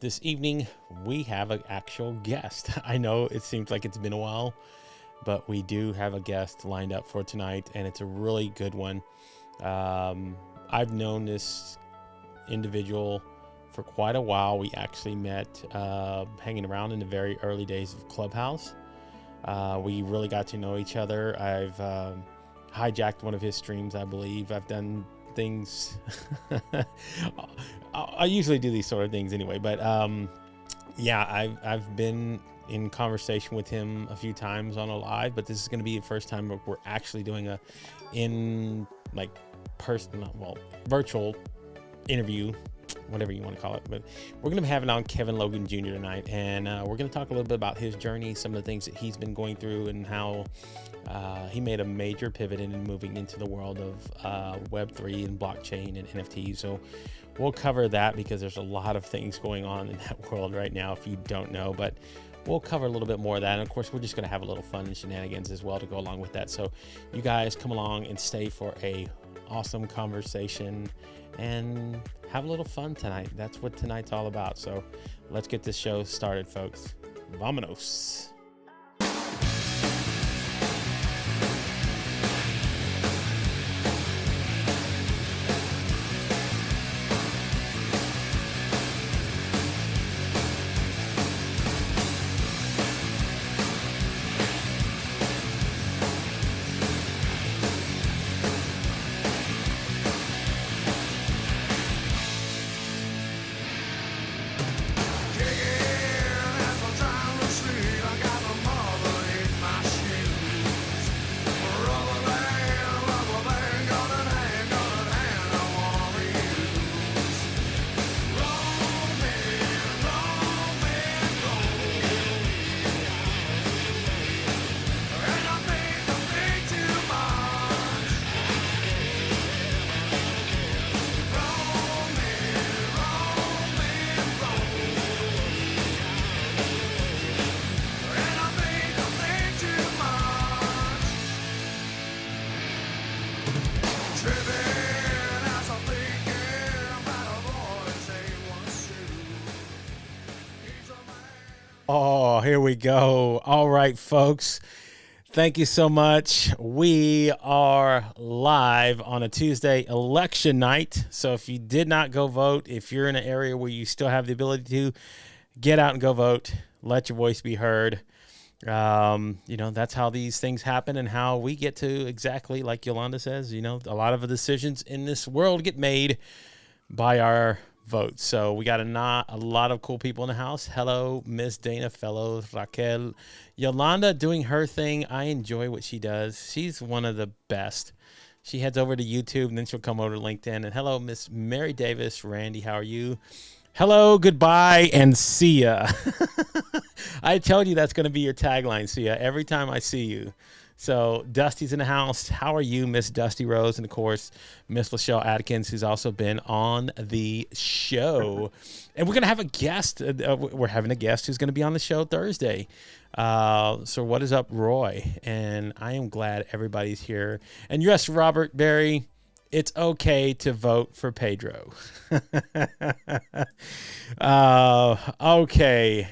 This evening, we have an actual guest. I know it seems like it's been a while, but we do have a guest lined up for tonight, and it's a really good one. I've known this individual for quite a while. We actually met hanging around in the very early days of Clubhouse. We really got to know each other. I've hijacked one of his streams, I believe. I've done things. I usually do these sort of things anyway, but yeah, I've been in conversation with him a few times on a live, but this is going to be the first time we're actually doing a virtual interview, whatever you want to call it. But we're going to be having on Kevin Logan Jr. tonight, and we're going to talk a little bit about his journey, some of the things that he's been going through, and how he made a major pivot in moving into the world of Web3 and blockchain and NFTs. So we'll cover that because there's a lot of things going on in that world right now, if you don't know, but we'll cover a little bit more of that. And of course, we're just going to have a little fun and shenanigans as well to go along with that. So you guys come along and stay for a awesome conversation and have a little fun tonight. That's what tonight's all about. So let's get this show started, folks. Vamonos. Oh, here we go. All right, folks. Thank you so much. We are live on a Tuesday election night. So if you did not go vote, if you're in an area where you still have the ability to get out and go vote, let your voice be heard. That's how these things happen and how we get to exactly like Yolanda says, a lot of the decisions in this world get made by our vote. So we got a lot of cool people in the house. Hello, Miss Dana Fellows, Raquel, Yolanda doing her thing. I enjoy what she does. She's one of the best. She heads over to YouTube and then she'll come over to LinkedIn. And hello, Miss Mary Davis. Randy, how are you? Hello, goodbye, and see ya. I told you that's going to be your tagline. See ya every time I see you. So Dusty's in the house. How are you, Miss Dusty Rose? And of course, Miss Lachelle Atkins, who's also been on the show. And we're going to have a guest. We're having a guest who's going to be on the show Thursday. So what is up, Roy? And I am glad everybody's here. And yes, Robert Berry, it's okay to vote for Pedro. Okay.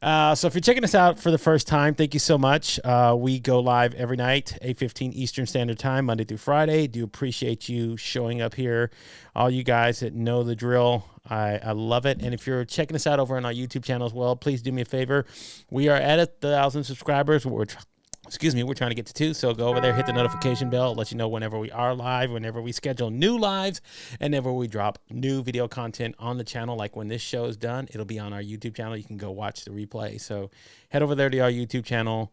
So if you're checking us out for the first time, thank you so much. We go live every night, 8:15 Eastern Standard Time, Monday through Friday. Do appreciate you showing up here. All you guys that know the drill, I love it. And if you're checking us out over on our YouTube channel as well, please do me a favor. We are at 1,000 subscribers. We're trying to get to 2, so go over there, hit the notification bell, let you know whenever we are live, whenever we schedule new lives, and whenever we drop new video content on the channel. Like when this show is done, it'll be on our YouTube channel. You can go watch the replay. So head over there to our YouTube channel.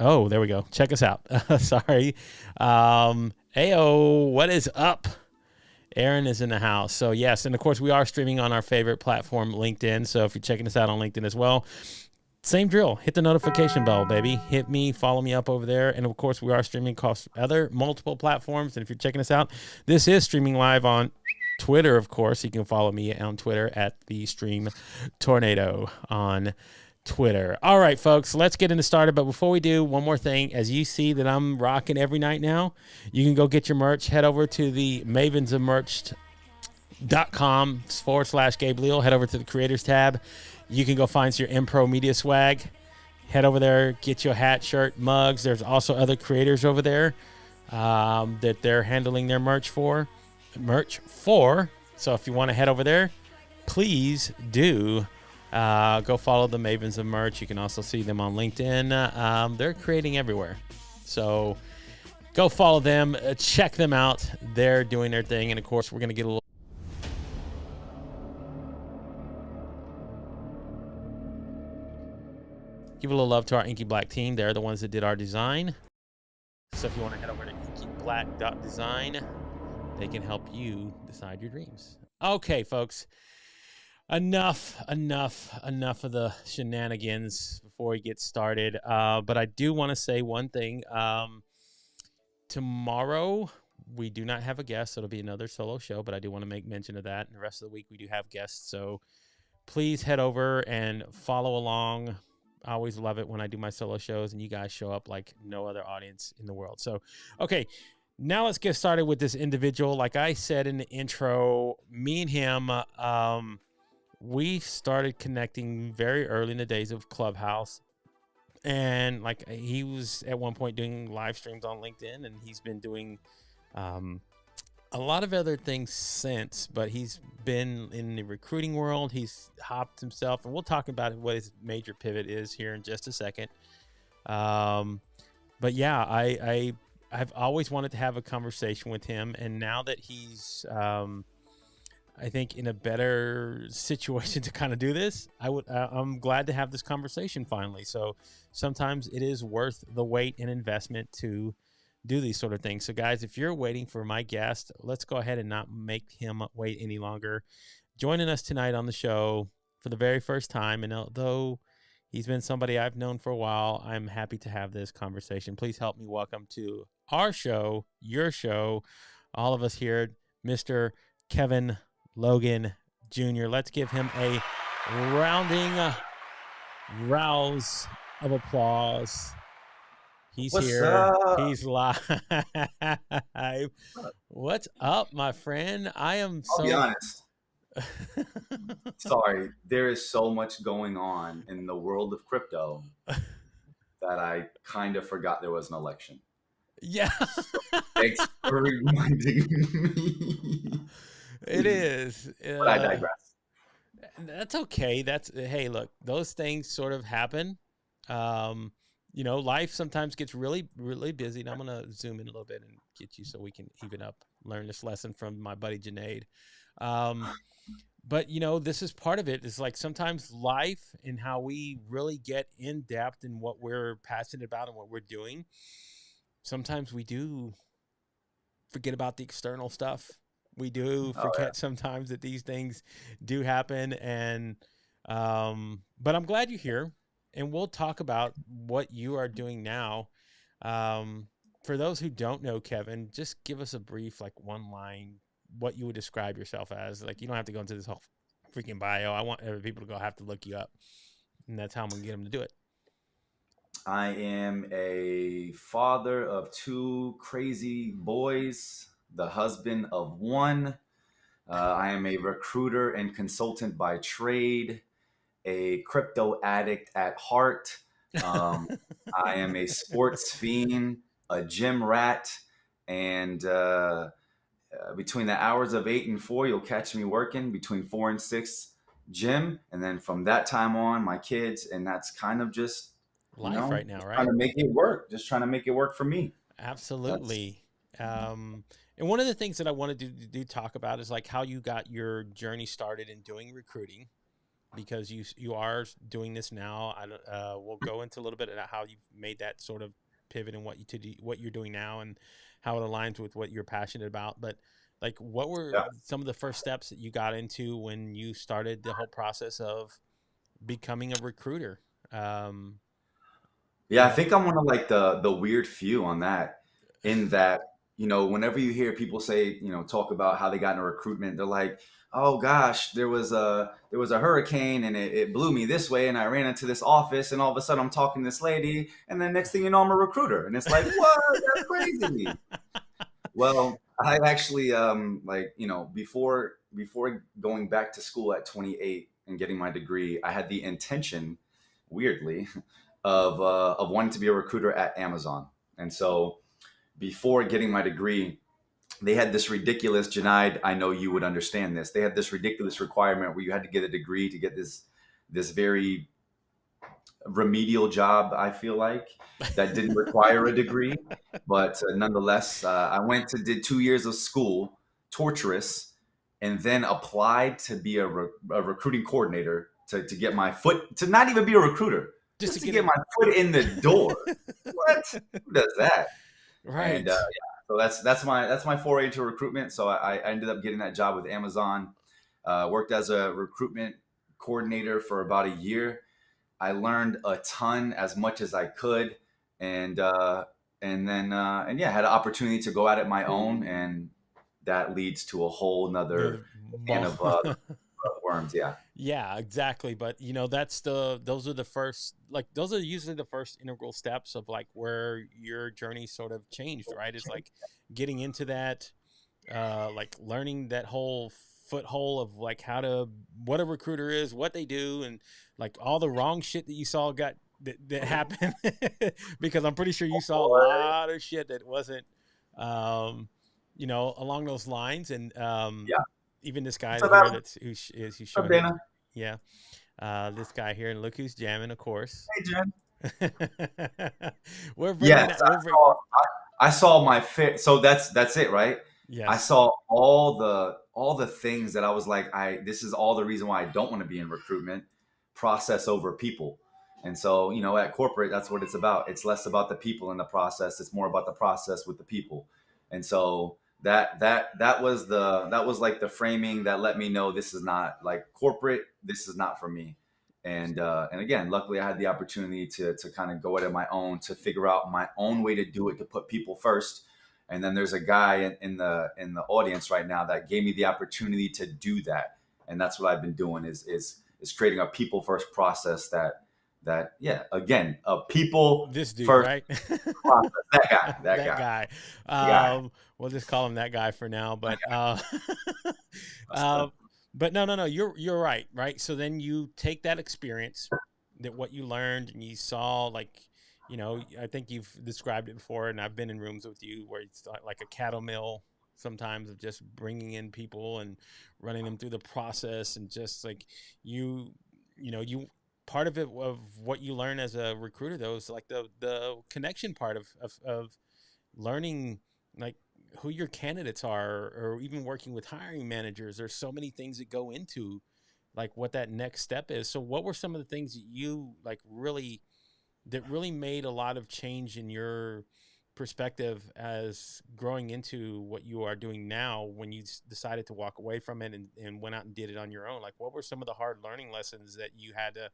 Oh, there we go. Check us out. Sorry. Ayo, what is up? Aaron is in the house. So yes, and of course we are streaming on our favorite platform, LinkedIn. So if you're checking us out on LinkedIn as well, same drill. Hit the notification bell, baby. Hit me, follow me up over there. And of course, we are streaming across other multiple platforms. And if you're checking us out, this is streaming live on Twitter, of course. You can follow me on Twitter at the Stream Tornado on Twitter. All right, folks, let's get into started. But before we do, one more thing. As you see that I'm rocking every night now, you can go get your merch. Head over to the Mavens of Merch youtube.com/Gabe Leal. Head over to the creators tab. You can go find your Impro Media swag. Head over there, get you a hat, shirt, mugs. There's also other creators over there that they're handling their merch for. So if you want to head over there, please do go follow the Mavens of Merch. You can also see them on LinkedIn. They're creating everywhere. So go follow them. Check them out. They're doing their thing. And, of course, we're going to get a little give a little love to our Inky Black team. They're the ones that did our design. So if you want to head over to inkyblack.design, they can help you decide your dreams. Okay, folks. Enough of the shenanigans before we get started. But I do want to say one thing. Tomorrow, we do not have a guest, so it'll be another solo show, but I do want to make mention of that. And the rest of the week, we do have guests. So please head over and follow along. I always love it when I do my solo shows and you guys show up like no other audience in the world. So, okay, now let's get started with this individual. Like I said in the intro, me and him, we started connecting very early in the days of Clubhouse. And like he was at one point doing live streams on LinkedIn, and he's been doing a lot of other things since, but he's been in the recruiting world. He's hopped himself, and we'll talk about what his major pivot is here in just a second. But yeah, I've always wanted to have a conversation with him, and now that he's I think in a better situation to kind of do this, I'm glad to have this conversation finally. So sometimes it is worth the wait and investment to do these sort of things. So guys, if you're waiting for my guest, let's go ahead and not make him wait any longer. Joining us tonight on the show for the very first time, and although he's been somebody I've known for a while, I'm happy to have this conversation. Please help me welcome to our show, your show, all of us here, Mr. Kevin Logan Jr. Let's give him a rouse of applause. He's What's here. up? He's live. What's up, my friend? I am I'll be honest. Sorry, there is so much going on in the world of crypto that I kind of forgot there was an election. Yeah. Thanks for reminding me. It is. But I digress. That's okay. Hey, look, those things sort of happen. You know, life sometimes gets really, really busy. And I'm going to zoom in a little bit and get you so we can even up, learn this lesson from my buddy Junaid. But, you know, this is part of it. It's like sometimes life and how we really get in depth in what we're passionate about and what we're doing. Sometimes we do forget about the external stuff. We do forget sometimes that these things do happen. And, but I'm glad you're here. And we'll talk about what you are doing now. For those who don't know Kevin, just give us a brief, like one line, what you would describe yourself as. Like, you don't have to go into this whole freaking bio. I want people to have to look you up. And that's how I'm going to get them to do it. I am a father of 2 crazy boys, the husband of 1. I am a recruiter and consultant by trade, a crypto addict at heart. I am a sports fiend, a gym rat, and between the hours of 8 and 4, you'll catch me working. Between 4 and 6, gym, and then from that time on, my kids, and that's kind of just life right now, right? Trying to make it work. Just trying to make it work for me. Absolutely. And one of the things that I wanted to do talk about is like how you got your journey started in doing recruiting. Because you are doing this now. We'll go into a little bit about how you've made that sort of pivot and what you're doing now and how it aligns with what you're passionate about. But like, what were some of the first steps that you got into when you started the whole process of becoming a recruiter? I think I'm one of like the weird few on that. In that, you know, whenever you hear people say, you know, talk about how they got into recruitment, they're like, oh gosh, there was a hurricane and it blew me this way and I ran into this office and all of a sudden I'm talking to this lady and then next thing you know I'm a recruiter and it's like, what? That's crazy. Well, I actually like, you know, before before going back to school at 28 and getting my degree, I had the intention, weirdly, of wanting to be a recruiter at Amazon. And so before getting my degree, they had this ridiculous, Junaid, I know you would understand this. They had this ridiculous requirement where you had to get a degree to get this very remedial job, I feel like, that didn't require a degree. But nonetheless, I went to did 2 years of school, torturous, and then applied to be a recruiting coordinator to get my foot, to not even be a recruiter, Just just to to get get it. my foot in the door. What? Who does that? And Right. so that's my foray into recruitment. So I ended up getting that job with Amazon. Worked as a recruitment coordinator for about a year. I learned a ton, as much as I could, and and yeah, had an opportunity to go at it my own, and that leads to a whole nother The can of mo- worms. Yeah, Yeah, exactly. But that's those are the first, like, those are usually the first integral steps of like where your journey sort of changed, right? It's like getting into that, like learning that whole foothole of like what a recruiter is, what they do, and like all the wrong shit that you saw that happened. Because I'm pretty sure you saw a lot of shit that wasn't, um, along those lines. And yeah. even this guy What's up, here Adam? who's What's up, showing his, Dana? yeah, this guy here, and look who's jamming, of course. Hey, Jen. we're bringing Yes, that. I saw my fit. So that's it, right? I Yes. saw all the things that I was like, this is all the reason why I don't want to be in recruitment, process over people. And so, at corporate, that's what it's about. It's less about the people in the process. It's more about the process with the people. And so that was like the framing that let me know this is not like corporate. This is not for me. And again, luckily I had the opportunity to kind of go at it my own, to figure out my own way to do it, to put people first. And then there's a guy in the audience right now that gave me the opportunity to do that. And that's what I've been doing is creating a people first process that yeah, again, a people This dude, first right? process. That That guy, guy. the guy. We'll just call him that guy for now. But That's uh, the, but no. You're right, right. So then you take that experience, that what you learned, and you saw, like, I think you've described it before, and I've been in rooms with you where it's like a cattle mill sometimes, of just bringing in people and running them through the process, and just like you, you part of it, of what you learn as a recruiter, though, is like the connection part of learning, like, who your candidates are, or even working with hiring managers. There's so many things that go into like what that next step is. So what were some of the things that you like really made a lot of change in your perspective as growing into what you are doing now, when you decided to walk away from it, and went out and did it on your own? Like, what were some of the hard learning lessons that you had to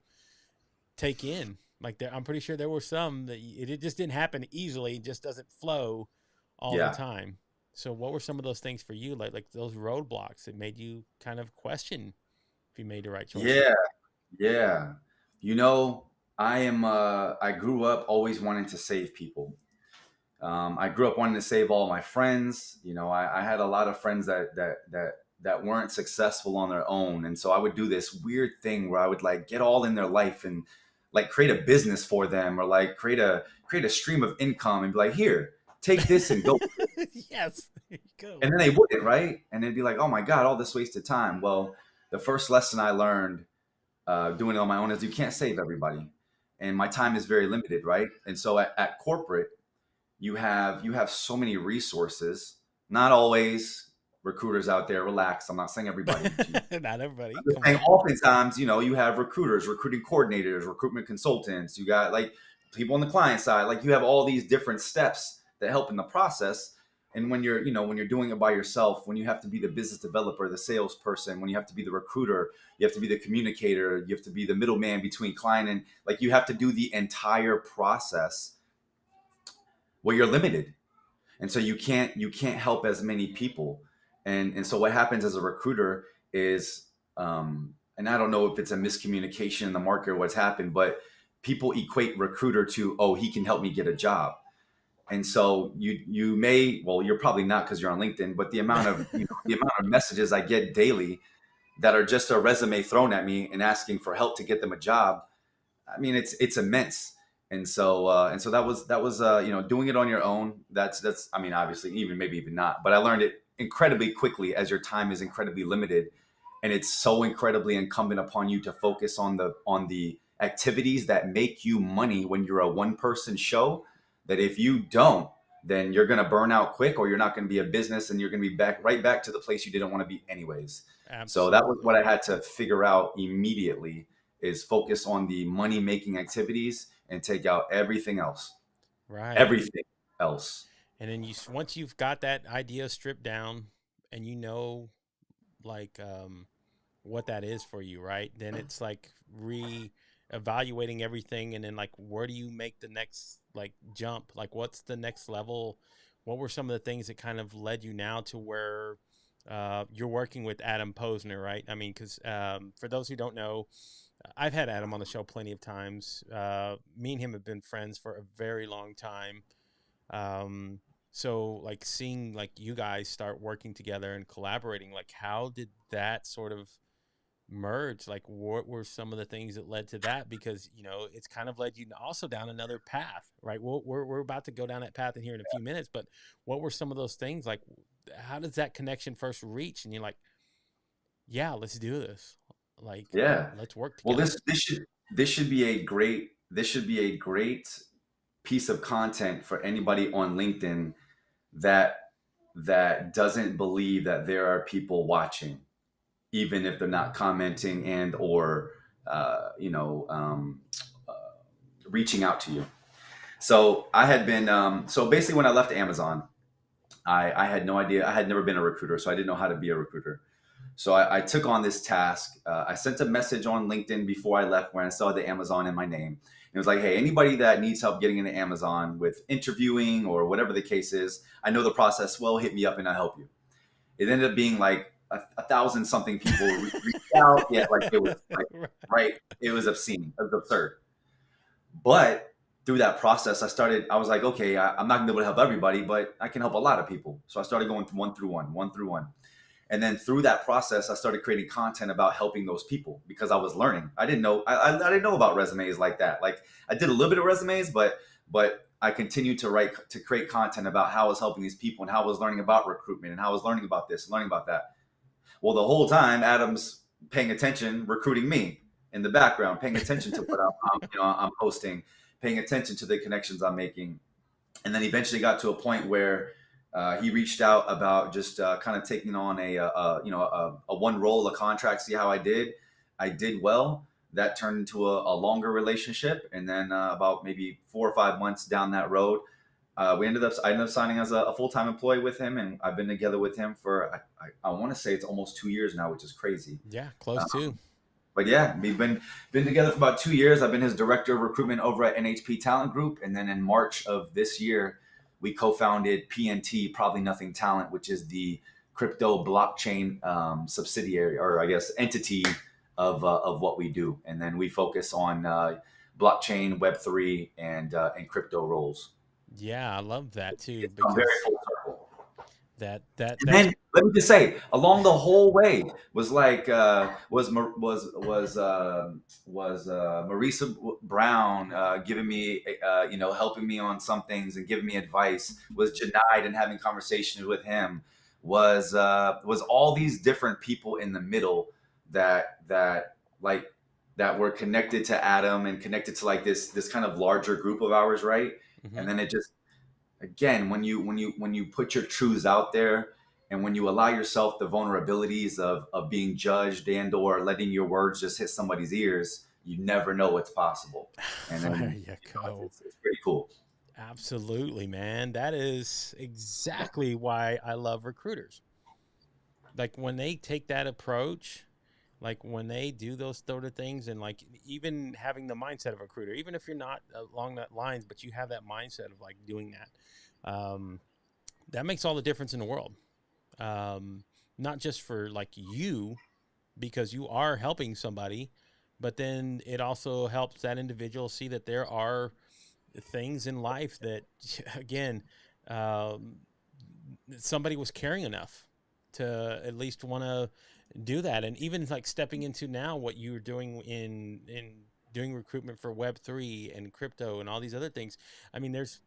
take in? Like, I'm pretty sure there were some that it just didn't happen easily. It just doesn't flow all the yeah. time. So what were some of those things for you, like those roadblocks that made you kind of question if you made the right choices? Yeah, yeah. You know, I grew up always wanting to save people. I grew up wanting to save all my friends. I had a lot of friends that weren't successful on their own, and so I would do this weird thing where I would like get all in their life and like create a business for them, or like create a stream of income and be like, here, take this and go. Yes, there you go. And then they wouldn't, right? And they'd be like, oh my god, all this wasted time. Well, the first lesson I learned doing it on my own is you can't save everybody, and my time is very limited, right? And so at corporate, you have so many resources. Not always. Recruiters out there, relax. I'm not saying everybody. Not everybody. I'm just Come saying, on. oftentimes, you have recruiters, recruiting coordinators, recruitment consultants. You got like people on the client side. Like you have all these different steps that help in the process. And when you're doing it by yourself, when you have to be the business developer, the salesperson, when you have to be the recruiter, you have to be the communicator, you have to be the middleman between client and like you have to do the entire process. Well, you're limited, and so you can't help as many people. And so what happens as a recruiter is, and I don't know if it's a miscommunication in the market or what's happened, but people equate recruiter to, oh, he can help me get a job. And so you may, well, you're probably not because you're on LinkedIn, but the amount of the amount of messages I get daily that are just a resume thrown at me and asking for help to get them a job. I mean, it's immense. And so that was doing it on your own. That's I mean, obviously, even maybe even not, but I learned it incredibly quickly as your time is incredibly limited, and it's so incredibly incumbent upon you to focus on the activities that make you money when you're a one person show. That if you don't, then you're going to burn out quick, or you're not going to be a business, and you're going to be back to the place you didn't want to be anyways. So that was what Absolutely. I had to figure out immediately, is focus on the money making activities and take out everything else. Right. Everything else. And then once you've got that idea stripped down and you know, like, what that is for you, right? Then it's like re-evaluating everything, and then like, where do you make the next like jump? Like, what's the next level? What were some of the things that kind of led you now to where you're working with Adam Posner, right? I mean, because for those who don't know, I've had Adam on the show plenty of times. Me and him have been friends for a very long time. Um, so like seeing like you guys start working together and collaborating, like how did that sort of merge? Like what were some of the things that led to that? Because it's kind of led you also down another path, right? We're about to go down that path in here in a few minutes, but what were some of those things? Like how does that connection first reach? And you're like, yeah, let's do this. Like Yeah. let's work Well, together. this should be a great piece of content for anybody on LinkedIn that doesn't believe that there are people watching, even if they're not commenting and or uh, reaching out to you. So I had been so basically when I left Amazon, I had no idea. I had never been a recruiter, so I didn't know how to be a recruiter. So I took on this task. I sent a message on LinkedIn before I left when I saw the Amazon in my name. It was like, hey, anybody that needs help getting into Amazon with interviewing or whatever the case is, I know the process well, hit me up and I'll help you. It ended up being like a thousand something people reached out. Yeah, like it was like, right. It was obscene. It was absurd. But through that process, I was like, okay, I'm not gonna be able to help everybody, but I can help a lot of people. So I started going one through one, one through one. And then through that process, I started creating content about helping those people because I was learning. I didn't know, I didn't know about resumes like that. Like I did a little bit of resumes, but I continued to create content about how I was helping these people and how I was learning about recruitment and how I was learning about this and learning about that. Well, the whole time Adam's paying attention, recruiting me in the background, paying attention to what I'm posting, paying attention to the connections I'm making, and then eventually got to a point where he reached out about just kind of taking on a one role, a contract, see how I did. I did well. That turned into a longer relationship, and then about maybe 4 or 5 months down that road, I ended up signing as a full time employee with him, and I've been together with him for I want to say it's almost 2 years now, which is crazy. Yeah, close to. But yeah, we've been together for about 2 years. I've been his director of recruitment over at NHP Talent Group, and then in March of this year, we co-founded PNT, Probably Nothing Talent, which is the crypto blockchain subsidiary, or I guess entity of what we do. And then we focus on blockchain, Web3, and crypto roles. Yeah, I love that too It's come very because full circle. And that's then let me just say, along the whole way was like Marisa Brown giving me helping me on some things and giving me advice. Was Janai and having conversations with him. Was all these different people in the middle that like that were connected to Adam and connected to like this kind of larger group of ours, right? hmm And then it just again when you put your truths out there and when you allow yourself the vulnerabilities of being judged and or letting your words just hit somebody's ears, you never know what's possible. And then there you go. it's pretty cool. Absolutely, man. That is exactly why I love recruiters. Like when they take that approach, like when they do those sort of things, and like even having the mindset of a recruiter, even if you're not along that lines, but you have that mindset of like doing that, that makes all the difference in the world. Um, Not just for like you, because you are helping somebody, but then it also helps that individual see that there are things in life that, again, um, somebody was caring enough to at least want to do that. And even like stepping into now what you're doing in doing recruitment for Web3 and crypto and all these other things. I mean, this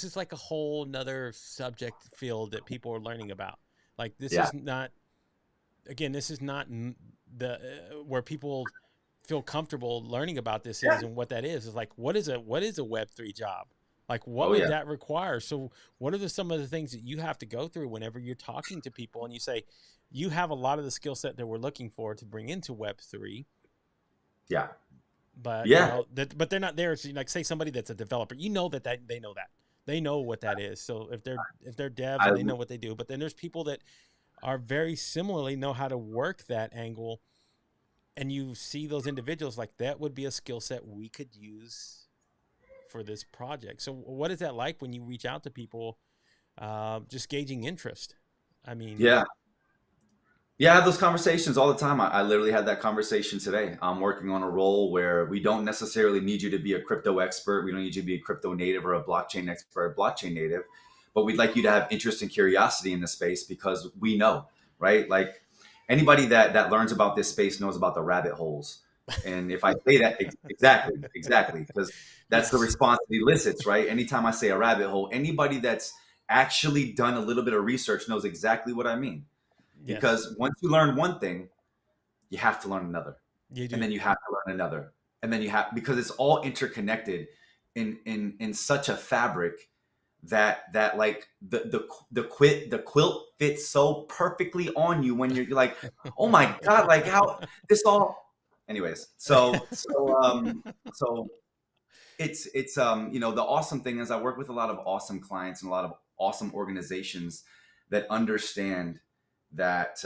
is like a whole nother subject field that people are learning about. Like this Yeah. is not, again, this is not the where people feel comfortable learning about this Yeah. is, and what that is like what is a Web3 job, like what Oh would yeah. that require. So what are some of the things that you have to go through whenever you're talking to people and you say you have a lot of the skill set that we're looking for to bring into Web3, Yeah. but Yeah. but they're not there. So like say somebody that's a developer, that they know, they know what that is. So if they're devs I and they know what they do, but then there's people that are very similarly know how to work that angle, and you see those individuals like that would be a skill set we could use for this project. So what is that like when you reach out to people, just gauging interest? I mean, yeah. Yeah, I have those conversations all the time. I literally had that conversation today. I'm working on a role where we don't necessarily need you to be a crypto expert. We don't need you to be a crypto native or a blockchain expert, or blockchain native, but we'd like you to have interest and curiosity in the space because we know, right? Like anybody that learns about this space knows about the rabbit holes. And if I say that exactly, because that's the yes, response it elicits, right? Anytime I say a rabbit hole, anybody that's actually done a little bit of research knows exactly what I mean, yes, because once you learn one thing, you have to learn another, you and do. then you have to learn another, and then you have, because it's all interconnected in such a fabric that like the quilt fits so perfectly on you when you're like, oh my god, like how this all. Anyways, so the awesome thing is I work with a lot of awesome clients and a lot of awesome organizations that understand that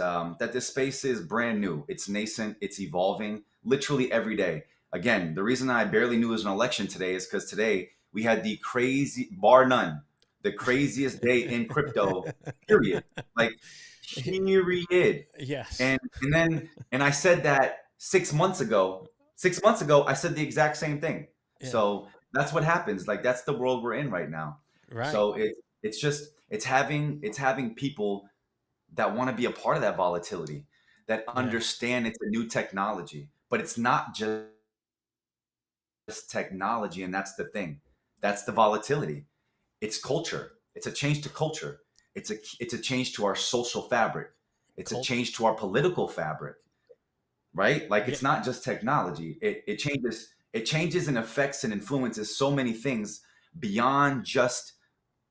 this space is brand new, it's nascent, it's evolving literally every day. Again, the reason I barely knew it was an election today is because today we had the crazy, bar none, the craziest day in crypto, period. Like, period. Yes. And I said that 6 months ago. 6 months ago, I said the exact same thing. Yeah. So that's what happens. Like that's the world we're in right now. Right. So it's having people that want to be a part of that volatility, that Yeah. understand it's a new technology, but it's not just technology, and that's the thing. That's the volatility. It's culture. It's a change to culture. It's a change to our social fabric. It's a Cult. change to our political fabric, right? Like Yeah. it's not just technology. It changes and affects and influences so many things beyond just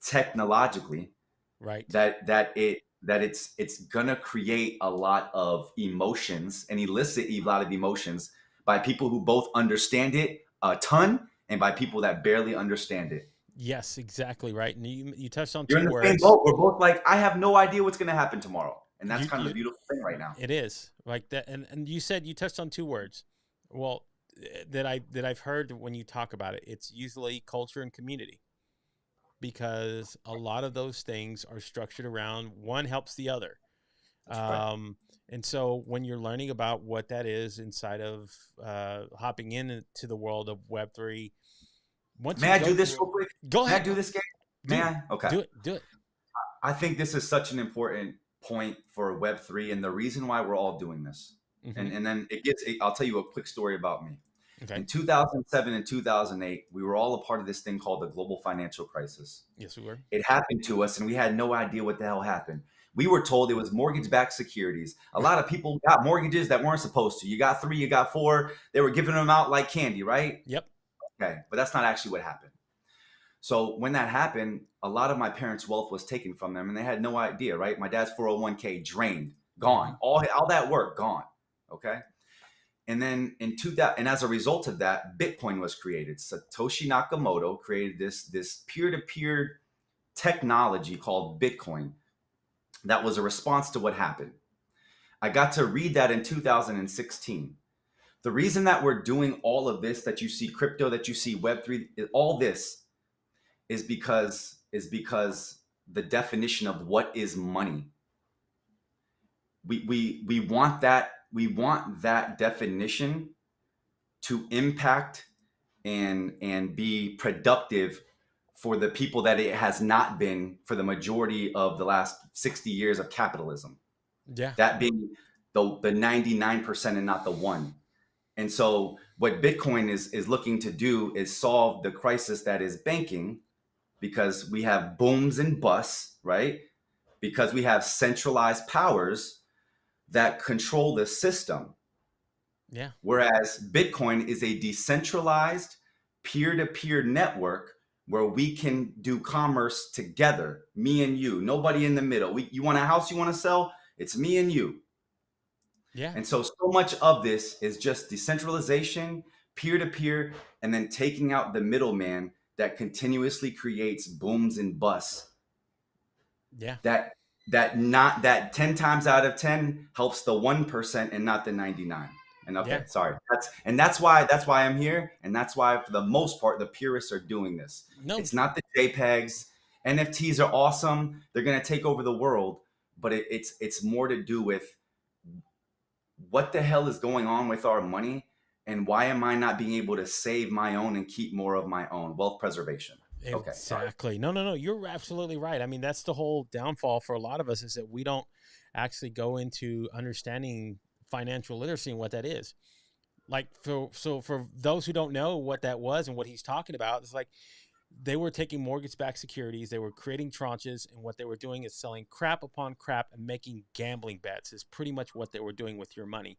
technologically, Right. that it's gonna create a lot of emotions and elicit a lot of emotions by people who both understand it a ton and by people that barely understand it. Yes, exactly right. And you touched on You're two in the same words. boat. We're both like, I have no idea what's gonna happen tomorrow. And that's You kind of the you beautiful thing right now. It is like that, and you touched on two words. Well, that I've heard when you talk about it, it's usually culture and community, because a lot of those things are structured around one helps the other. That's right. And so when you're learning about what that is inside of hopping into the world of Web3, once May you I do go this through it, real quick? go May I ahead, do this game? May do I? Okay. do it. I think this is such an important point for Web3 and the reason why we're all doing this. Hmm. And then I'll tell you a quick story about me. Okay. In 2007 and 2008, we were all a part of this thing called the global financial crisis. Yes, we were. It happened to us and we had no idea what the hell happened. We were told it was mortgage backed securities. A lot of people got mortgages that weren't supposed to. You got three, you got four. They were giving them out like candy, right? Yep. Okay. But that's not actually what happened. So when that happened, a lot of my parents' wealth was taken from them and they had no idea, right? My dad's 401k drained, Hmm. gone. All that work gone. Okay. And then and as a result of that, Bitcoin was created. Satoshi Nakamoto created this peer-to-peer technology called Bitcoin that was a response to what happened. I got to read that in 2016. The reason that we're doing all of this, that you see crypto, that you see Web3, all this is because the definition of what is money. We want that definition to impact and be productive for the people that it has not been for the majority of the last 60 years of capitalism. Yeah. That being the 99% and not the one. And so what Bitcoin is looking to do is solve the crisis that is banking, because we have booms and busts, right? Because we have centralized powers that control the system. Yeah. Whereas Bitcoin is a decentralized peer-to-peer network where we can do commerce together, me and you, nobody in the middle. You want a house you want to sell? It's me and you. Yeah. And so much of this is just decentralization, peer-to-peer, and then taking out the middleman that continuously creates booms and busts. Yeah. That 10 times out of 10 helps the 1% and not the 99. And Yeah. okay, sorry. That's why I'm here, and that's why for the most part the purists are doing this. No. It's not the JPEGs. NFTs are awesome. They're going to take over the world, but it's more to do with what the hell is going on with our money, and why am I not being able to save my own and keep more of my own? Wealth preservation. Okay, sorry. Exactly. No, no, no. You're absolutely right. I mean, that's the whole downfall for a lot of us, is that we don't actually go into understanding financial literacy and what that is. Like, for those who don't know what that was and what he's talking about, it's like they were taking mortgage-backed securities, they were creating tranches, and what they were doing is selling crap upon crap and making gambling bets. Is pretty much what they were doing with your money.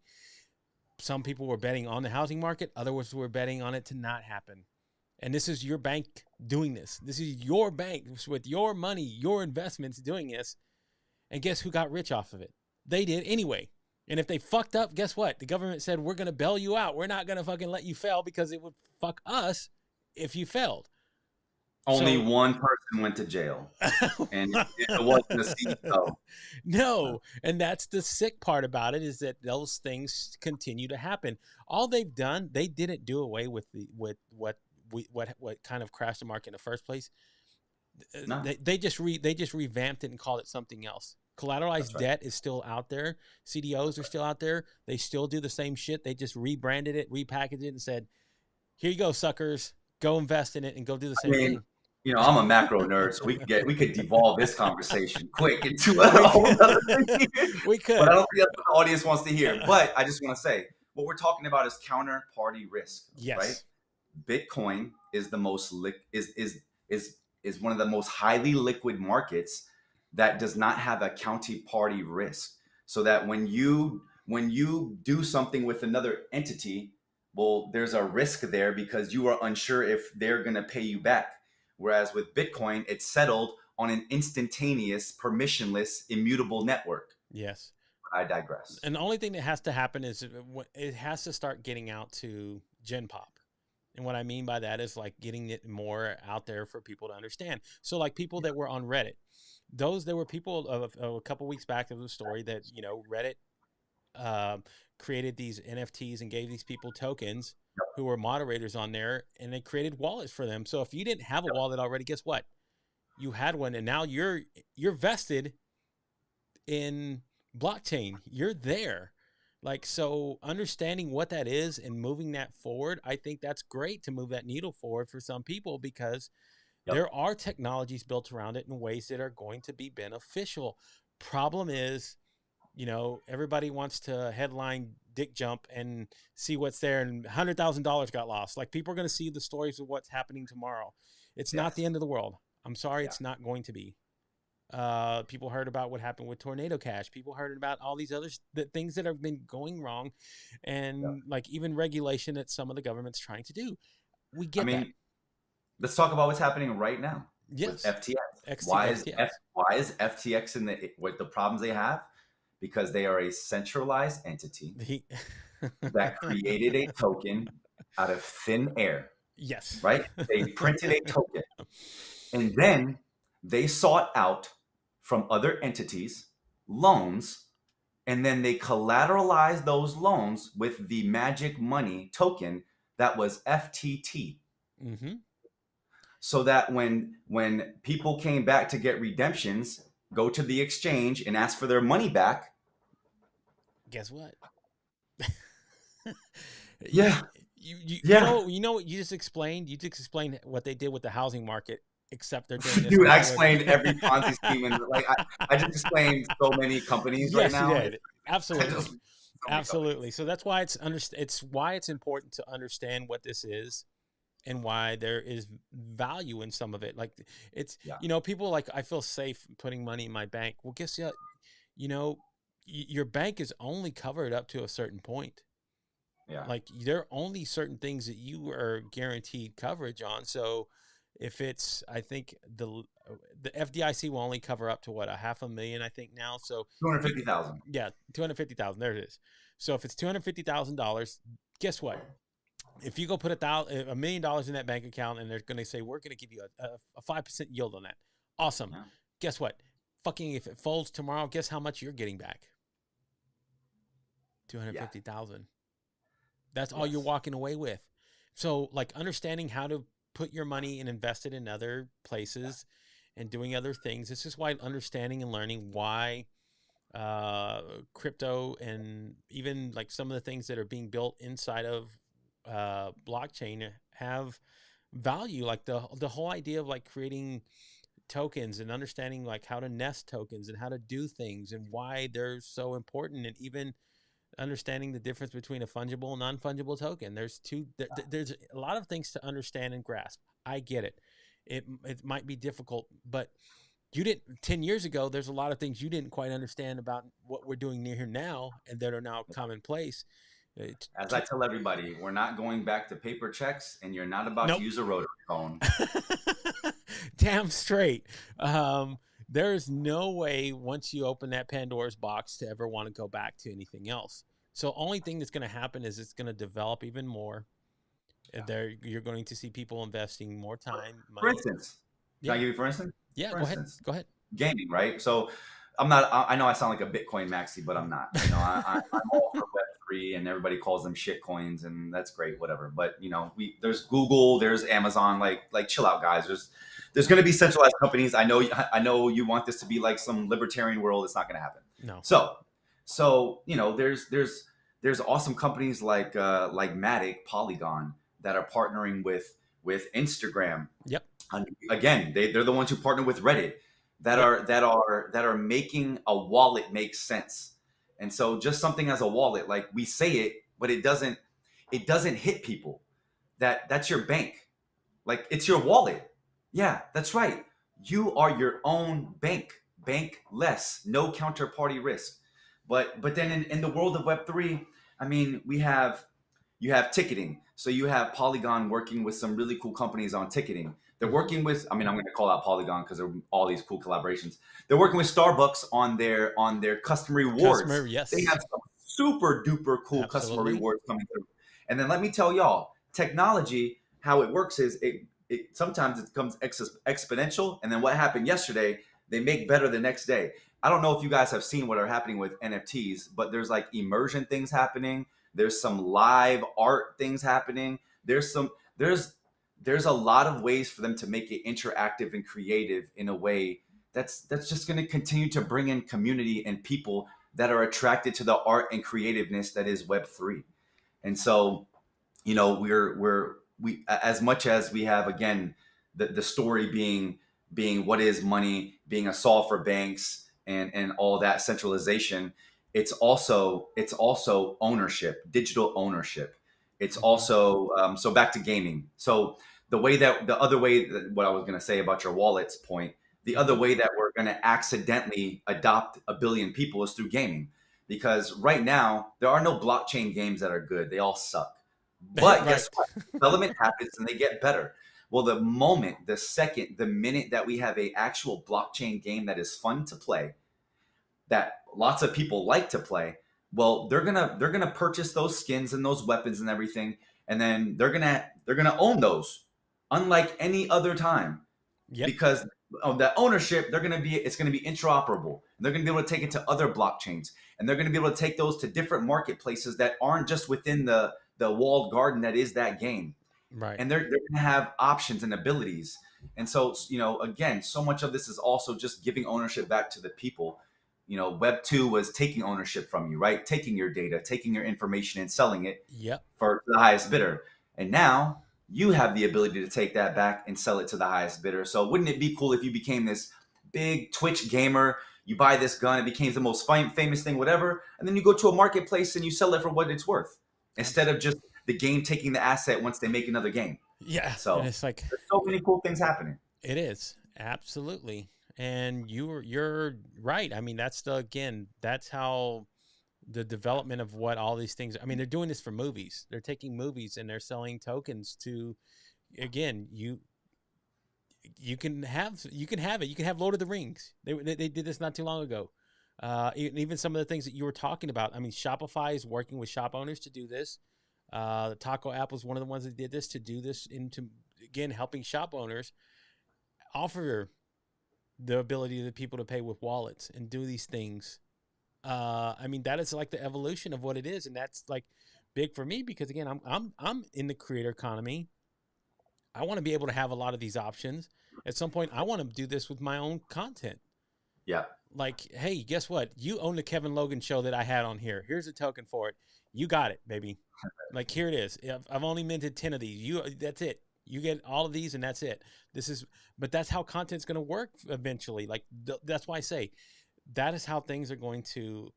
Some people were betting on the housing market, others were betting on it to not happen. And this is your bank doing this. This is your bank with your money, your investments doing this. And guess who got rich off of it? They did anyway. And if they fucked up, guess what? The government said, we're going to bail you out. We're not going to fucking let you fail, because it would fuck us if you failed. Only So, one person went to jail, and it wasn't a CEO. no. And that's the sick part about it, is that those things continue to happen. All they've done, they didn't do away with what kind of crashed the market in the first place. No, They just revamped it and called it something else. that's Collateralized right. debt is still out there. CDOs are still out there. They still do the same shit. They just rebranded it, repackaged it, and said, "Here you go, suckers. Go invest in it and go do the I same mean, thing." I'm a macro nerd, so we could devolve this conversation quick into a we whole other could. thing. We But I could. don't think that's what the audience wants to hear. But I just want to say, what we're talking about is counterparty risk, right? Yes. Bitcoin is the most is one of the most highly liquid markets that does not have a counterparty risk. So that when you do something with another entity, well, there's a risk there because you are unsure if they're going to pay you back. Whereas with Bitcoin, it's settled on an instantaneous, permissionless, immutable network. Yes. I digress. And the only thing that has to happen is it has to start getting out to Gen Pop. And what I mean by that is like getting it more out there for people to understand. So like people that were on Reddit, there were people of a couple weeks back, there was a story that, Reddit created these NFTs and gave these people tokens who were moderators on there, and they created wallets for them. So if you didn't have a wallet already, guess what? You had one, and now you're vested in blockchain. You're there. Like, so understanding what that is and moving that forward, I think that's great to move that needle forward for some people, because Yep. there are technologies built around it in ways that are going to be beneficial. Problem is, everybody wants to headline dick jump and see what's there, and $100,000 got lost. Like, people are going to see the stories of what's happening tomorrow. It's not the Yes. end of the world. I'm sorry, Yeah. it's not going to be. People heard about what happened with Tornado Cash. People heard about all these other things that have been going wrong, Yeah. and like even regulation that some of the government's trying to do. We I get that. mean, let's talk about what's happening right now with Yes. FTX. XT, FTX. Why is FTX in what the problems they have? Because they are a centralized entity He that created a token out of thin air, yes. right? They printed a token, and then they sought out from other entities loans, and then they collateralized those loans with the magic money token that was FTT. Mm-hmm. So that when people came back to get redemptions, go to the exchange and ask for their money back. Guess what? you, Yeah, Yeah. You know what you just explained? You just explained what they did with the housing market, except they're doing this Dude, I now with explained every Ponzi scheme, and like I just explained so many companies right Yes, you now. did. I just Absolutely. so many Absolutely. companies. So that's why it's why it's important to understand what this is and why there is value in some of it. Like it's Yeah, people like I feel safe putting money in my bank. Well, guess what? You know, your bank is only covered up to a certain point. yeah. Like there are only certain things that you are guaranteed coverage on. So if it's, I think the FDIC will only cover up to what, a half a million, I think now. So Two hundred if you, fifty thousand. yeah, 250,000, there it is. So if it's $250,000, guess what? If you go put $1 million in that bank account and they're going to say, we're going to give you a 5% yield on that. Awesome. Yeah. Guess what? Fucking if it folds tomorrow, guess how much you're getting back? Yeah. 250,000. That's all you're Yes. walking away with. So, like, understanding how to put your money and invest it in other Yeah. places and doing other things. This is why understanding and learning why crypto and even like some of the things that are being built inside of blockchain have value. Like the whole idea of like creating tokens and understanding like how to nest tokens and how to do things and why they're so important, and even understanding the difference between a fungible and non-fungible token. There's a lot of things to understand and grasp. I get it. It might be difficult, but you didn't 10 years ago. There's a lot of things you didn't quite understand about what we're doing near here now and that are now commonplace. As I tell everybody, we're not going back to paper checks, and you're not about to Nope. use a rotary phone. Damn straight. Um, there is no way once you open that Pandora's box to ever want to go back to anything else. So only thing that's going to happen is it's going to develop even more. Yeah. There, you're going to see people investing more time, For money. instance, can I Yeah, give you for instance? yeah. For Go ahead. instance, Go ahead. gaming, right? So I'm not. I know I sound like a Bitcoin maxi, but I'm not. I'm all for Web3, and everybody calls them shit coins, and that's great, whatever. But there's Google, there's Amazon. Like chill out, guys. There's going to be centralized companies. I know you want this to be like some libertarian world. It's not going to happen. No. So there's awesome companies like Matic, Polygon that are partnering with Instagram. Yep. And again, they're the ones who partner with Reddit that Yep. are making a wallet make sense. And so just something as a wallet, like we say it, but it doesn't hit people. That's your bank. Like it's your wallet. Yeah, that's right. You are your own bank. Bank less, no counterparty risk. But then in the world of Web3, I mean, you have ticketing. So you have Polygon working with some really cool companies on ticketing. They're working with, I mean, I'm going to call out Polygon because there are all these cool collaborations. They're working with Starbucks on their customer rewards. Customer. They Yes. have some super duper cool customer Absolutely. rewards coming through. And then let me tell y'all, technology, how it works is it sometimes it becomes exponential. And then what happened yesterday, they make better the next day. I don't know if you guys have seen what are happening with NFTs, but there's like immersion things happening. There's some live art things happening. There's a lot of ways for them to make it interactive and creative in a way that's just going to continue to bring in community and people that are attracted to the art and creativeness that is Web3. And so, we as much as we have again the story being what is money, being a solve for banks and all that centralization, it's also ownership, digital ownership. It's Mhm. also so back to gaming. So the other way that what I was going to say about your wallets point, the other Mhm. way that we're going to accidentally adopt a billion people is through gaming, because right now there are no blockchain games that are good. They all suck. But Right. guess what? Development happens and they get better. Well, the moment, the second, the minute that we have a actual blockchain game that is fun to play, that lots of people like to play, well, they're gonna purchase those skins and those weapons and everything, and then they're gonna own those, unlike any other time, Yep. because of that ownership. It's gonna be interoperable. They're gonna be able to take it to other blockchains, and they're gonna be able to take those to different marketplaces that aren't just within the walled garden that is that game, Right. and they're going to have options and abilities. And so, again, so much of this is also just giving ownership back to the people. Web 2 was taking ownership from you, right? Taking your data, taking your information and selling it Yep. for the highest bidder. And now you have the ability to take that back and sell it to the highest bidder. So wouldn't it be cool if you became this big Twitch gamer? You buy this gun, it became the most famous thing, whatever, and then you go to a marketplace and you sell it for what it's worth, instead of just the game taking the asset once they make another game. Yeah, and So it's like there's so many cool things happening. it is absolutely, and you're right. I mean, that's the again, that's how the development of what all these things. I mean, they're doing this for movies. They're taking movies and they're selling tokens to again you can have it. You can have Lord of the Rings. They did this not too long ago. Even some of the things that you were talking about. I mean, Shopify is working with shop owners to do this. The Taco app was one of the ones that did this to do this into again helping shop owners offer the ability of the people to pay with wallets and do these things. I mean, that is like the evolution of what it is, and that's like big for me because again, I'm in the creator economy. I want to be able to have a lot of these options. At some point, I want to do this with my own content. Yeah. Like, hey, guess what? You own the Kevin Logan show that I had on here. Here's a token for it. You got it, baby. Like, here it is. I've only minted 10 of these. That's it. You get all of these, and that's it. This is, but that's how content's going to work eventually. Like, that's why I say that is how things are going to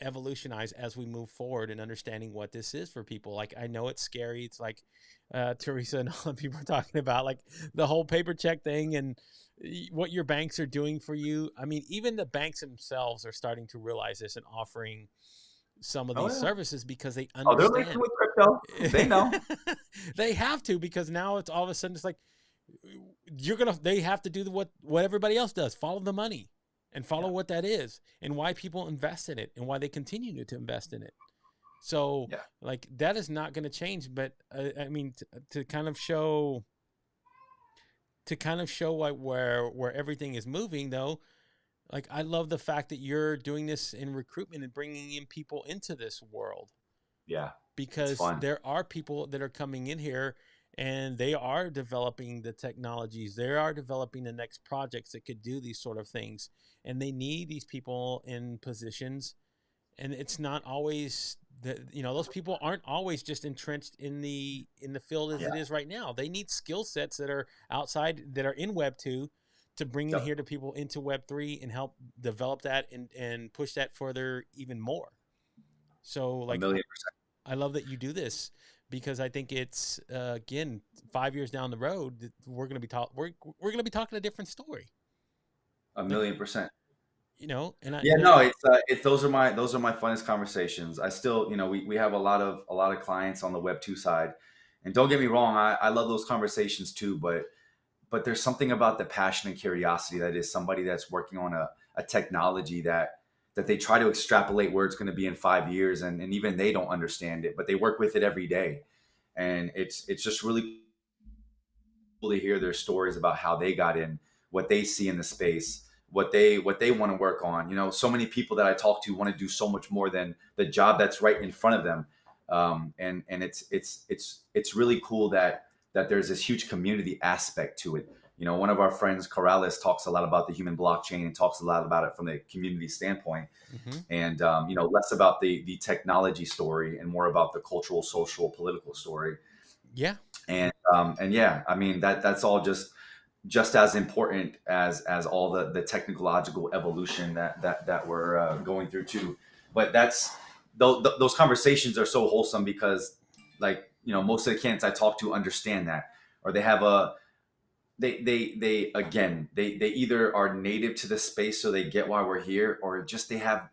evolutionize as we move forward and understanding what this is for people. Like, I know it's scary. It's like Teresa and all the people are talking about, like the whole paper check thing and what your banks are doing for you. I mean, even the banks themselves are starting to realize this and offering some of Oh these yeah. services because they Oh, they're lacing understand. with crypto. They know. They have to because now it's all of a sudden it's like they have to do what everybody else does, follow the money and follow Yeah. what that is and why people invest in it and why they continue to invest in it. So Yeah. like that is not going to change, but I mean to kind of show like where everything is moving though. Like I love the fact that you're doing this in recruitment and bringing in people into this world Yeah. It's because fun. there are people that are coming in here and they are developing the technologies. They are developing the next projects that could do these sort of things. And they need these people in positions. And it's not always those people aren't always just entrenched in the field as Yeah. it is right now. They need skill sets that are outside that are in Web 2 to bring in Yep. here to people into Web 3 and help develop that and push that further even more. So A like million percent. I love that you do this because I think it's again 5 years down the road we're gonna be we're gonna be talking a different story. A Like million percent. and I Yeah, and I no, it's those are my funnest conversations. I still, we have a lot of clients on the Web 2 side, and don't get me wrong, I love those conversations too. But there's something about the passion and curiosity that is somebody that's working on a technology that they try to extrapolate where it's going to be in 5 years, and even they don't understand it, but they work with it every day, and it's just really cool to hear their stories about how they got in, what they see in the space, what they want to work on. So many people that I talk to want to do so much more than the job that's right in front of them. And it's really cool that there's this huge community aspect to it. One of our friends, Corrales, talks a lot about the human blockchain and talks a lot about it from the community standpoint, mm-hmm. and less about the technology story and more about the cultural, social, political story. Yeah. And yeah, I mean that's all just as important as all the technological evolution that we're going through too. But those conversations are so wholesome because, like, most of the candidates I talk to understand that, or they have a they again they either are native to the space so they get why we're here, or just they have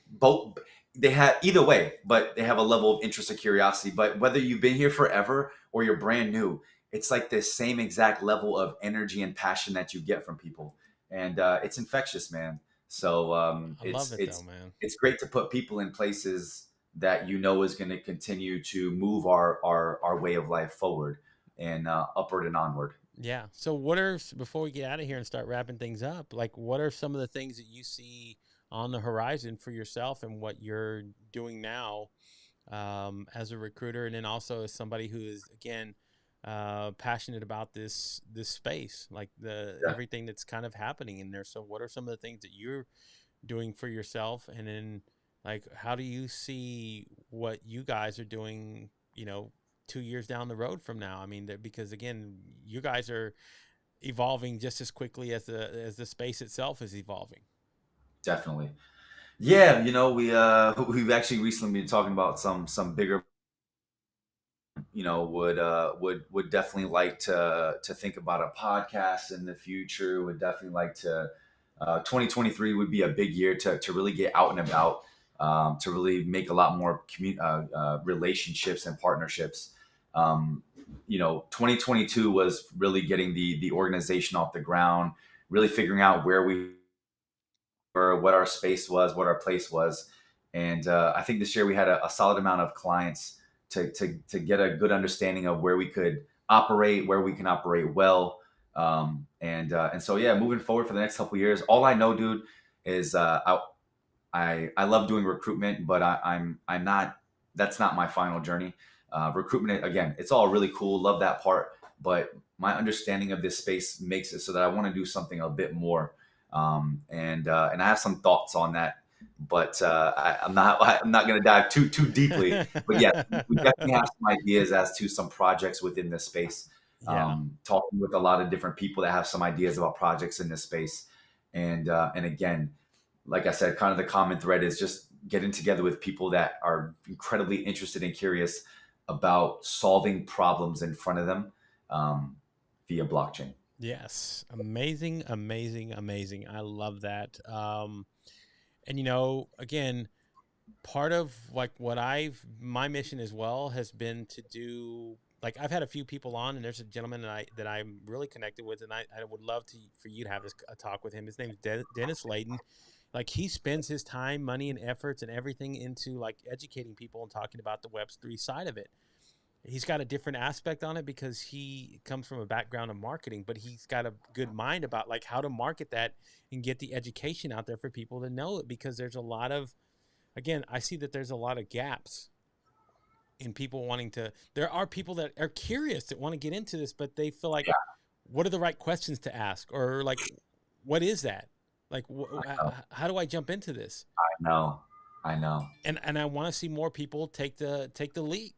both. They have either way, but they have a level of interest and curiosity. But whether you've been here forever or you're brand new, it's like the same exact level of energy and passion that you get from people, and it's infectious, man. So I love it's it though, it's man. it's great to put people in places that is going to continue to move our way of life forward and upward and onward. Yeah. So before we get out of here and start wrapping things up, like what are some of the things that you see on the horizon for yourself and what you're doing now as a recruiter, and then also as somebody who is again passionate about this space, like the Yeah. everything that's kind of happening in there. So what are some of the things that you're doing for yourself, and then like how do you see what you guys are doing? 2 years down the road from now? I mean, because again, you guys are evolving just as quickly as the space itself is evolving. Definitely. Yeah, we've actually recently been talking about some bigger, would definitely like to think about a podcast in the future. Would definitely like to. 2023 would be a big year to really get out and about, to really make a lot more relationships and partnerships. 2022 was really getting the organization off the ground, really figuring out where we were, what our space was, what our place was. And I think this year we had a solid amount of clients to get a good understanding of where we could operate, where we can operate well. And so, yeah, moving forward for the next couple of years, all I know, dude, is I love doing recruitment, but I'm not. That's not my final journey. Recruitment, again, it's all really cool. Love that part, but my understanding of this space makes it so that I want to do something a bit more. And I have some thoughts on that, but I'm not going to dive too deeply. But yeah, we definitely have some ideas as to some projects within this space. Yeah. Talking with a lot of different people that have some ideas about projects in this space, and again, like I said, kind of the common thread is just getting together with people that are incredibly interested and curious about solving problems in front of them, via blockchain. Yes. Amazing, amazing, amazing. I love that. And again, part of like what my mission as well has been to do, like I've had a few people on, and there's a gentleman that I'm really connected with, and I would love for you to have this a talk with him. His name is Dennis Layden. Like he spends his time, money, and efforts and everything into like educating people and talking about the Web3 side of it. He's got a different aspect on it because he comes from a background of marketing, but he's got a good mind about like how to market that and get the education out there for people to know it, because there's a lot of, again, I see that there's a lot of gaps in people wanting to. There are people that are curious that want to get into this, but they feel like, Yeah, what are the right questions to ask, or like, what is that? Like, I know. how do I jump into this? I know. I know. And I want to see more people take the leap,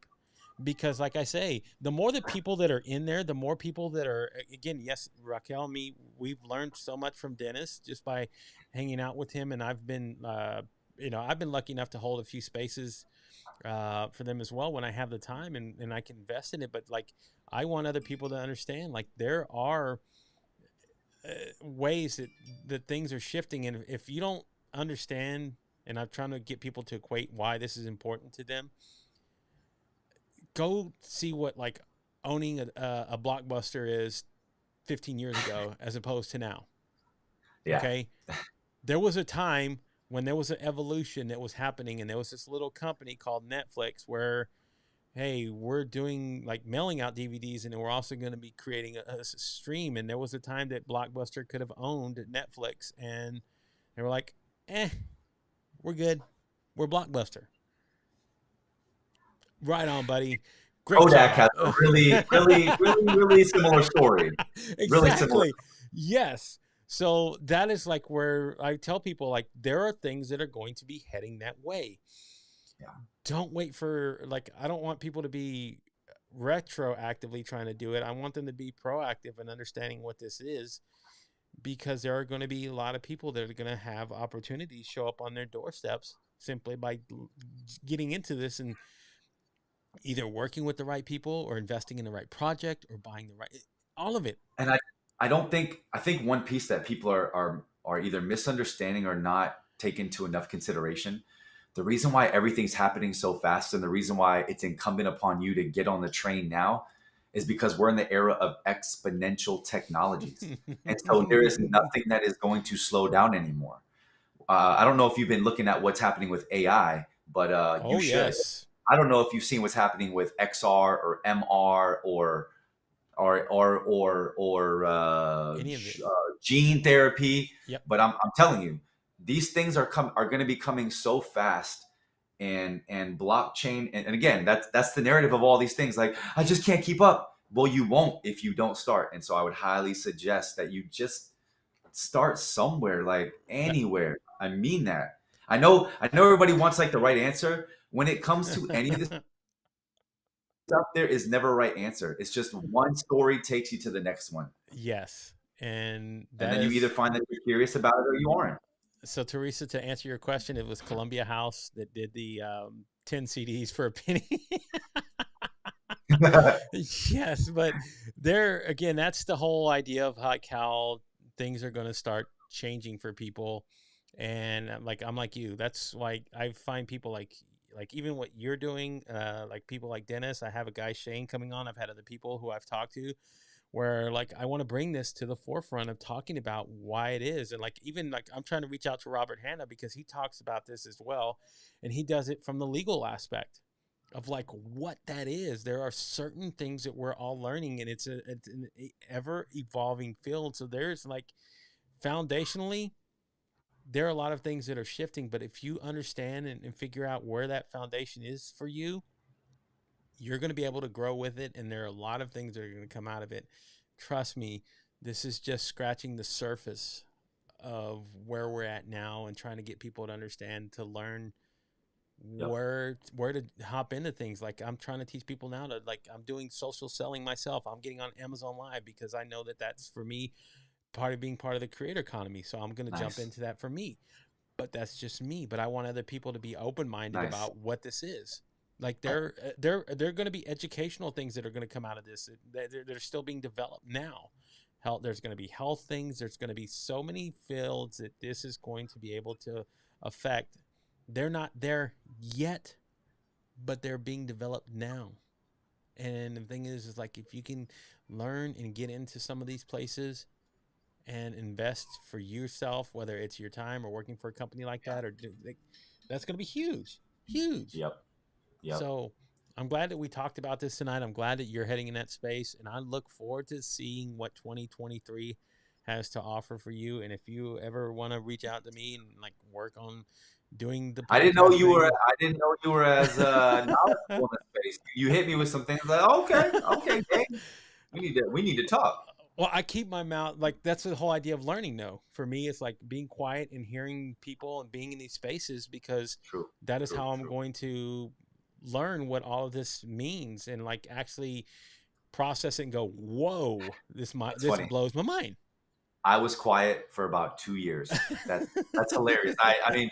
because like I say, the more the people that are in there, the more people that are, again, yes, Raquel, me, we've learned so much from Dennis just by hanging out with him, and I've been lucky enough to hold a few spaces for them as well when I have the time, and I can invest in it. But like, I want other people to understand, like there are ways that things are shifting, and if you don't understand, and I'm trying to get people to equate why this is important to them, go see what like owning a blockbuster is 15 years ago as opposed to now. Yeah. Okay, there was a time when there was an evolution that was happening, and there was this little company called Netflix where, hey, we're doing like mailing out DVDs, and then we're also going to be creating a stream. And there was a time that Blockbuster could have owned Netflix, and they were like, we're good. We're Blockbuster. Right on, buddy. Great Kodak has job. a really, really, really, really similar story. Really similar. Exactly. Yes. So that is like where I tell people, like, there are things that are going to be heading that way. Yeah. Don't wait for, like, I don't want people to be retroactively trying to do it. I want them to be proactive and understanding what this is, because there are going to be a lot of people that are going to have opportunities show up on their doorsteps simply by getting into this and either working with the right people or investing in the right project or buying the right, all of it. And I think one piece that people are either misunderstanding or not taken to enough consideration. The reason why everything's happening so fast, and the reason why it's incumbent upon you to get on the train now, is because we're in the era of exponential technologies. And so there is nothing that is going to slow down anymore. I don't know if you've been looking at what's happening with AI, but you Oh, should. yes. I don't know if you've seen what's happening with XR or MR or Any of it. gene therapy. Yep. But I'm telling you, these things are going to be coming so fast, and blockchain, and again, that's the narrative of all these things. Like, I just can't keep up. Well, you won't if you don't start. And so I would highly suggest that you just start somewhere, like anywhere. I mean that. I know everybody wants like the right answer when it comes to any of this. out there is never a right answer. It's just one story takes you to the next one. Yes. And And that then you either is, find that you're curious about it or you aren't. so Teresa, to answer your question, it was Columbia House that did the 10 CDs for a penny. Yes, but there again, that's the whole idea of how things are going to start changing for people. And I'm like you. That's why I find people like even what you're doing, like people like Dennis. I have a guy Shane coming on. I've had other people who I've talked to where like I want to bring this to the forefront of talking about why it is. And like even like I'm trying to reach out to Robert Hanna because he talks about this as well, and he does it from the legal aspect of like what that is. There are certain things that we're all learning, and it's an ever evolving field. So there's like foundationally, there are a lot of things that are shifting, but if you understand and figure out where that foundation is for you, you're going to be able to grow with it. And there are a lot of things that are going to come out of it. Trust me, this is just scratching the surface of where we're at now and trying to get people to understand, to learn Yep. where to hop into things. Like I'm trying to teach people now to like, I'm doing social selling myself. I'm getting on Amazon Live because I know that that's for me part of being part of the creator economy. So I'm going to jump Nice. into that for me, but that's just me. But I want other people to be open-minded Nice. about what this is. Like they're going to be educational things that are going to come out of this. They're still being developed now. Health, there's going to be health things. There's going to be so many fields that this is going to be able to affect. They're not there yet, but they're being developed now. And the thing is like if you can learn and get into some of these places and invest for yourself, whether it's your time or working for a company like that, or like, that's going to be huge, huge. Yep. Yep. So I'm glad that we talked about this tonight. I'm glad that you're heading in that space, and I look forward to seeing what 2023 has to offer for you. And if you ever want to reach out to me and like work on doing the I didn't know podcast you were. thing. I didn't know you were as knowledgeable in the space. You hit me with some things like, okay, okay, Dave, we need to talk. Well, I keep my mouth like that's the whole idea of learning. Though for me, it's like being quiet and hearing people and being in these spaces because True. that is True. how I'm True. going to learn what all of this means and like actually process it and go, "Whoa, That's this funny. blows my mind." I was quiet for about 2 years. That's hilarious. I mean,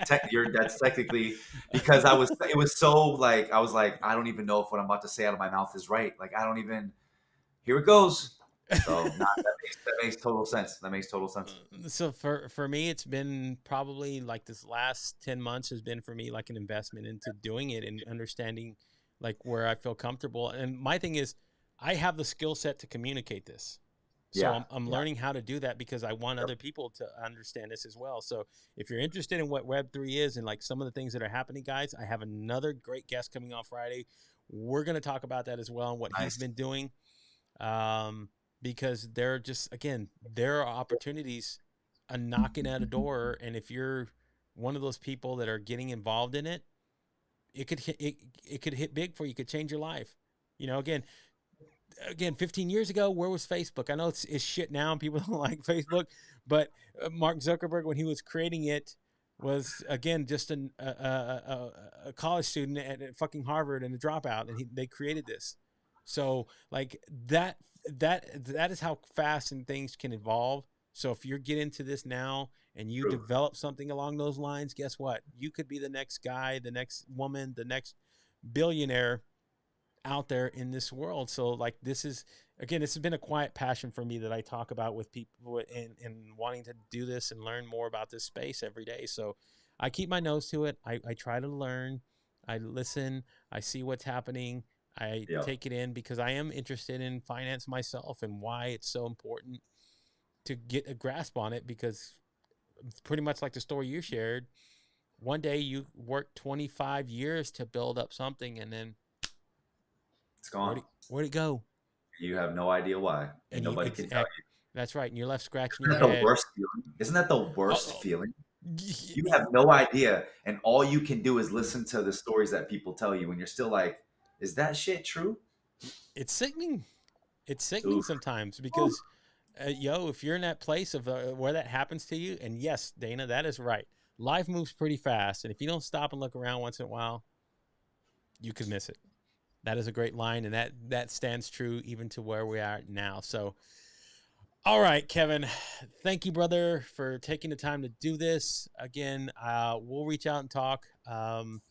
that's technically because I was. It was so like I was like I don't even know if what I'm about to say out of my mouth is right. Like I don't even. Here it goes. So nah, that makes total sense. That makes total sense. So for me, it's been probably like this last 10 months has been for me like an investment into doing it and understanding like where I feel comfortable. And my thing is, I have the skill set to communicate this. So Yeah. I'm Yeah. learning how to do that because I want Yep. other people to understand this as well. So if you're interested in what Web3 is and like some of the things that are happening, guys, I have another great guest coming on Friday. We're going to talk about that as well and what he's Nice. been doing. Um, because there are just, again, there are opportunities knocking at a door. And if you're one of those people that are getting involved in it, it could hit big for you. It could change your life. You know, again 15 years ago, where was Facebook? I know it's shit now and people don't like Facebook, but Mark Zuckerberg, when he was creating it, was again just a college student at fucking Harvard and a dropout, and they created this. So like that is how fast and things can evolve. So if you get into this now and you True. develop something along those lines, guess what? You could be the next guy, the next woman, the next billionaire out there in this world. So like this is, again, this has been a quiet passion for me that I talk about with people and wanting to do this and learn more about this space every day. So I keep my nose to it. I try to learn, I listen, I see what's happening, I Yep. take it in because I am interested in finance myself and why it's so important to get a grasp on it, because pretty much like the story you shared, one day you worked 25 years to build up something and then It's gone. where'd it go? You have no idea why, and And nobody can tell you. that's right. And you're left scratching Isn't your that the head. worst feeling? Isn't that the worst Oh, feeling? You have no idea, and all you can do is listen to the stories that people tell you, and you're still like, "Is that shit true?" it's sickening. It's sickening Oof. sometimes Oof. because, if you're in that place of where that happens to you, and yes, Dana, that is right. Life moves pretty fast, and if you don't stop and look around once in a while, you could miss it. That is a great line, and that stands true even to where we are now. So, all right, Kevin, thank you, brother, for taking the time to do this. Again, we'll reach out and talk. Thank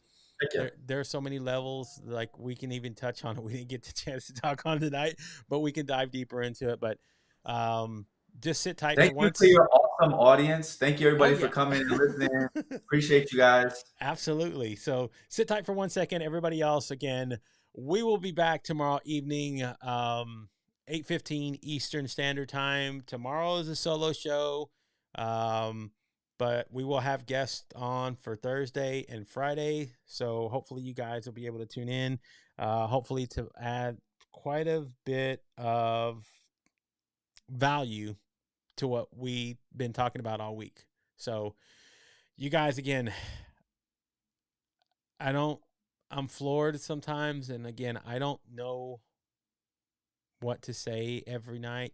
you. There are so many levels, like we can even touch on it. We didn't get the chance to talk on tonight, but we can dive deeper into it. But um, just sit tight for Thank you to once. your awesome audience. Thank you, Oh everybody, for yeah. coming and listening. Appreciate you guys. Absolutely. So sit tight for 1 second. Everybody else, again, we will be back tomorrow evening, 8:15 Eastern Standard Time. Tomorrow is a solo show, but we will have guests on for Thursday and Friday. So hopefully you guys will be able to tune in. Hopefully to add quite a bit of value to what we've been talking about all week. So you guys, again, I don't, I'm floored sometimes. And again, I don't know what to say every night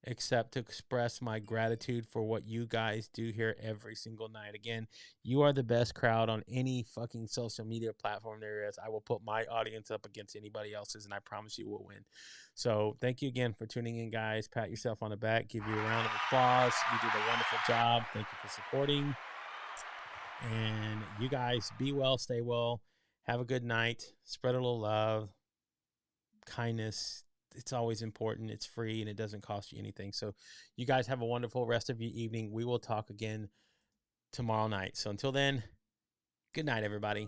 except to express my gratitude for what you guys do here every single night. Again, you are the best crowd on any fucking social media platform there is. I will put my audience up against anybody else's, and I promise you will win. So thank you again for tuning in, guys. Pat yourself on the back. Give you a round of applause. You did a wonderful job. Thank you for supporting. And you guys be well, stay well, have a good night, spread a little love, kindness. It's always important. It's free and it doesn't cost you anything. So, you guys have a wonderful rest of your evening. We will talk again tomorrow night. So, until then, good night, everybody.